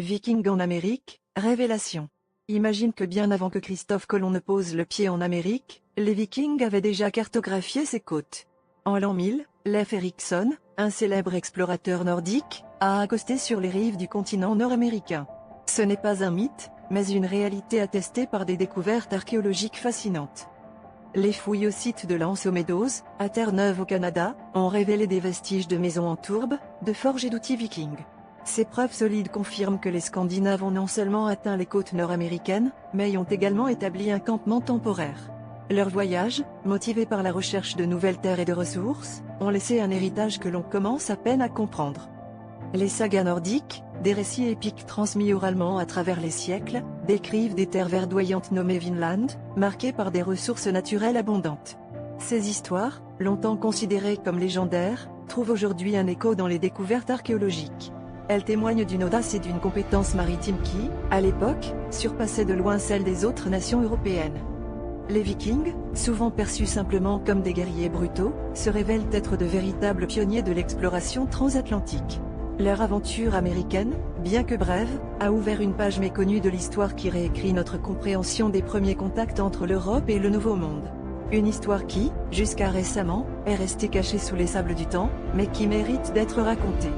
Vikings en Amérique, révélation. Imagine que bien avant que Christophe Colomb ne pose le pied en Amérique, les Vikings avaient déjà cartographié ces côtes. En l'an 1000, Leif Erikson, un célèbre explorateur nordique, a accosté sur les rives du continent nord-américain. Ce n'est pas un mythe, mais une réalité attestée par des découvertes archéologiques fascinantes. Les fouilles au site de l'Anse aux Meadows, à Terre-Neuve au Canada, ont révélé des vestiges de maisons en tourbe, de forges et d'outils vikings. Ces preuves solides confirment que les Scandinaves ont non seulement atteint les côtes nord-américaines, mais y ont également établi un campement temporaire. Leurs voyages, motivés par la recherche de nouvelles terres et de ressources, ont laissé un héritage que l'on commence à peine à comprendre. Les sagas nordiques, des récits épiques transmis oralement à travers les siècles, décrivent des terres verdoyantes nommées Vinland, marquées par des ressources naturelles abondantes. Ces histoires, longtemps considérées comme légendaires, trouvent aujourd'hui un écho dans les découvertes archéologiques. Elles témoignent d'une audace et d'une compétence maritime qui, à l'époque, surpassaient de loin celles des autres nations européennes. Les Vikings, souvent perçus simplement comme des guerriers brutaux, se révèlent être de véritables pionniers de l'exploration transatlantique. Leur aventure américaine, bien que brève, a ouvert une page méconnue de l'histoire qui réécrit notre compréhension des premiers contacts entre l'Europe et le Nouveau Monde. Une histoire qui, jusqu'à récemment, est restée cachée sous les sables du temps, mais qui mérite d'être racontée.